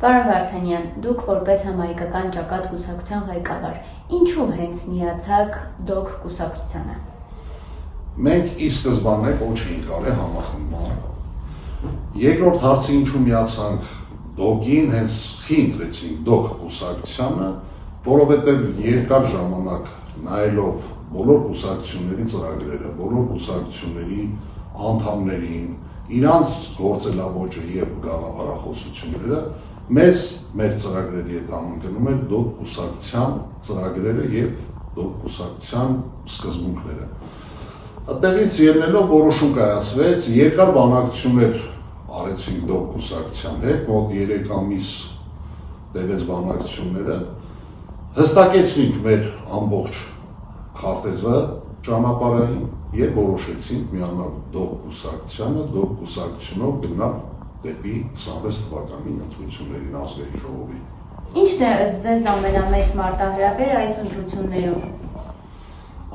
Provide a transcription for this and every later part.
Պարոն Վարդանյան, դուք որպես համահայկական ճակատ կուսակցության ղեկավար, ինչու հենց միացաք ԴՕԿ կուսակցությանը։ Մենք ի սկզբանե ոչ էինք արել համախմբման։ Երկրորդ հարցը ինչու միացանք ԴՕԿ-ին, հենց խի ընտրեցինք ԴՕԿ կուսակցությանը, որովհետև երկար ժամանակ նայելով բոլոր կուսակցությունների ծրագրերը, բոլոր կուսակցությունների անդամներին, իրանց գործելավոճը եւ գաղափարախոսությունները, մեզ մեր ծրագրերի հետ համընկնում էր ԴՕԿ կուսակցության ծրագրերը եւ ԴՕԿ կուսակցության սկզբունքները։ Այդտեղից ելնելով որոշում կայացվեց, երկար բանակցություններ արեցինք ԴՕԿ կուսակցության հետ, մոտ 3 ամիս տևեց բանակցությունները, հստակեցրինք մեր ամբողջ քարտեզը ճանապարհային եւ որոշեցինք միանալ ԴՕԿ կուսակցությանը, ԴՕԿ կուսակցությունով գնալ դեպի 26 թվականի ընտրություններին ազգային ժողովի։ Ինչն է ըստ ձեզ ամենամեծ մարտահրավերը այս ընտրություններում։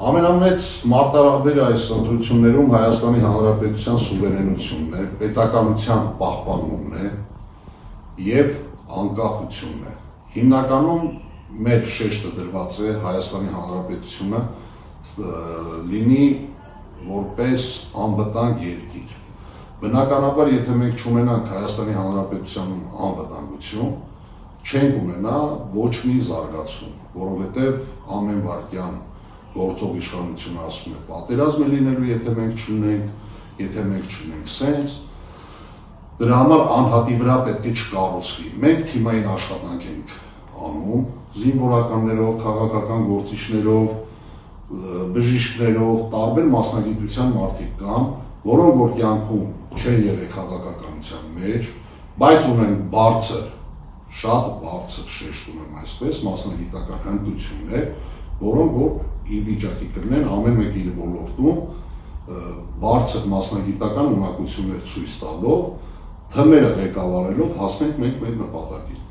Ամենամեծ մարտահրավերը այս ընտրություններում Հայաստանի Հանրապետության սուվերենությունն է, պետականության պահպանումն է եւ անկախությունն է։ Հիմնականում մեր շեշտը դրված է Հայաստանի Հանրապետությունը լինի որպես անվտանգ երկիր։ Բնականաբար, եթե մենք չունենանք Հայաստանի Հանրապետության անվտանգություն, չենք ունենա ոչ մի զարգացում, որովհետև ամեն վայրկյան գործող իշխանությունը ասում է պատերազմ է լինելու, եթե մենք չունենք սենց, դրա համար անհատի վրա պետք է չկառուցվի։ Մենք թիմային աշխատանք ենք անում, զինվորականներով, քաղաքական գործիչներով, բժիշկներով, տարբեր մասնագիտության մարդիկ կան, որոնք որ կյանքում չեն եղել քաղաքականության մեջ, բայց ունեն շատ բարձր շեշտ ունեմ այսպես, մասնագիտական հմտություններ, որոնք որ ի վիճակի կլինեն ամեն մեկի իր ոլորտում բարձր մասնագիտական ունակություններ ցույց տալով, թմերը ղեկավարելով հասնենք մենք մեր նպատակին։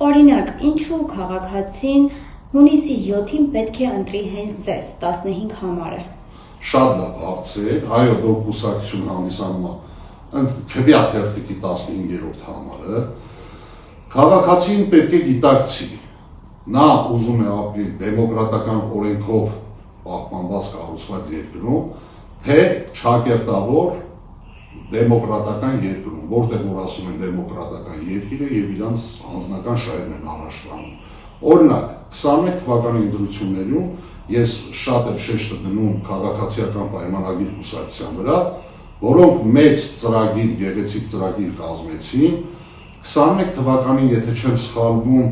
Օրինակ, ինչու քաղաքացին հունիսի 7-ին պետք է ընտրի հենց ձեզ 15 համարը։ Շատ լավ հարց է, այո, ԴՕԿ կուսակցություն հանդիսանում է քվեաթ հերթիկի 15-րդ համարը։ Քաղաքացին պետք է գիտակցի, նա ուզում է ապրի դեմոկրատական օրենքով պահպանված կառուցված երկրում, թե ճակերտավոր դեմոկրատական երկրում, որտեղ որ ասում են դեմոկրատական երկիրը եւ իրանց անձնական շահերն են առաջ տանում։ Օրինակ, 21 թվականի ընտրություններում ես շատ եմ շեշտը դնում քաղաքացիական պայմանագիր կուսակցության վրա, որոնք մեծ ծրագիր, գեղեցիկ ծրագիր կազմեցին, 21 թվականին, եթե չեմ սխալվում,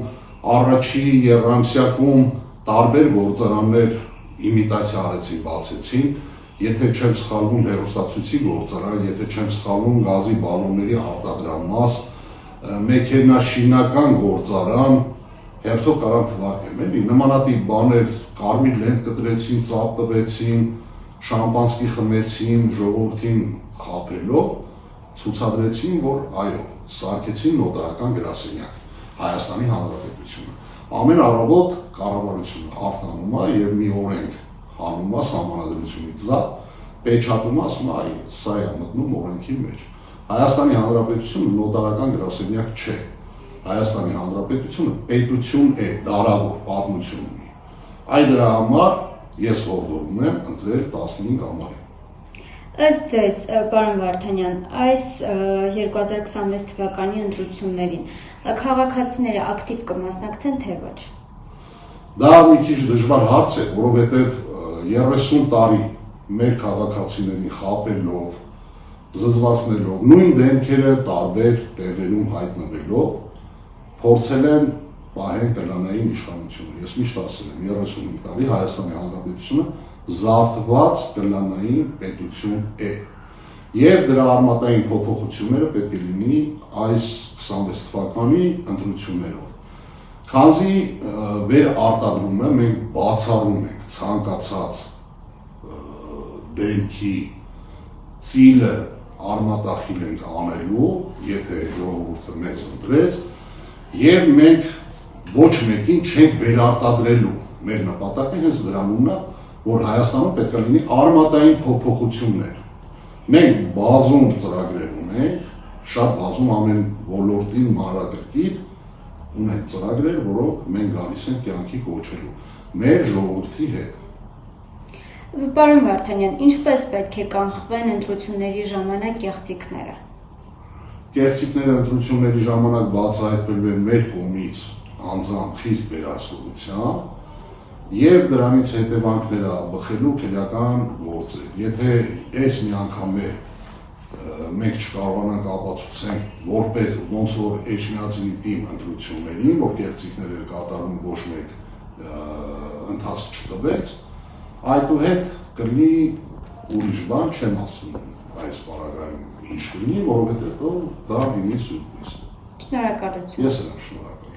առաջի եռամսյակում տարբեր գործարաններ իմիտացիա արեցին, բացեցին, եթե չեմ սխալվում հեռուստացույցի գործարան, եթե չեմ սխալվում գազի բալոնների արտադրամաս, մեքենաշինական գործարան, հերթով կարան թվարկեմ էլի, նմանատիպ բաներ կարմիր լենտ կտրեցին, ծափ տվեցին, շամպանսկի խմեցին, ժողովրդին խաբելով, ցուցադրեցին, որ այո, սարքեցին նոտարական գրասենյակ Հայաստանի Հանրապետությունը։ Ամեն առավոտ կառավարությունը արտանում է եւ մի օրենք հանում է սահմանադրությունից զատ, պեչատում ասում այ սա է մտնում օրենքի մեջ։ Հայաստանի Հանրապետությունը նոտարական գրասենյակ չէ։ Հայաստանի Հանրապետությունը պետություն է, դարավոր պատմություն ունի։ Այդ դրա համար ես որդորում եմ ընտրել 15 համարին։ Ըստ ձեզ, պարոն Վարդանյան, այս 2026 թվականի ընտրություններին քաղաքացիները ակտիվ կմասնակցեն, թե ոչ։ Դա մի քիչ դժվար հարց է, որովհետև 30 տարի մեր քաղաքացիներին խաբելով, զզվացնելով, նույն դեմքերը տարբեր տեղերում հայտնվելով, փորձել են պահեն կլանային իշխանությունը։ Ես միշտ ասել եմ, 35 տարի Հայաստանի Հանրապետությունը զավթված կլանային պետություն է։ Եվ դրա արմատային փոփոխությունները պետք է լինի այս 26 թվականի ընտրություններով։ Քանզի վեր արտադրումը մենք բացառում ենք ցանկացած դեմքի ծիլը արմատախիլ ենք անելու, եթե ժողովուրդը մեզ ընտրեց, եւ մենք ոչ մեկին չենք վերարտադրելու։ Մեր նպատակը հենց դրանումն է, որ Հայաստանում պետք է լինի արմատային փոփոխություններ։ Մենք բազում ծրագրեր ունենք, շատ բազում ամեն ոլորտին մանրակրկիտ ունեն ծրագրեր, որոնք մենք գալիս ենք կյանքի կոչելու մեր ժողովրդի հետ։ Պարոն Վարդանյան, ինչպես պետք է կանխվեն ընտրությունների ժամանակ կեղծիքները։ Կեղծիքները ընտրությունների ժամանակ բացահայտվելու են մեր կողմից անձամբ խիստ վերահսկողությամբ եւ դրանից հետևանքները բխելու քրեական գործ է։ Եթե այս մի անգամ մենք չկարողանանք ապացուցենք որպես ոնց որ Էջմիածինի թիմ ընտրություններին, որ կեղծիքներ էր կատարում ոչ մեկ ընթացք չտվեց, այդուհետ կլինի ուրիշ բան չեմ ասում այս պարագայում ինչ կլինի, որովհետեւ դա լինի սուրպրիզ։ Շնորհակալություն։ Ես եմ շնորհակալ։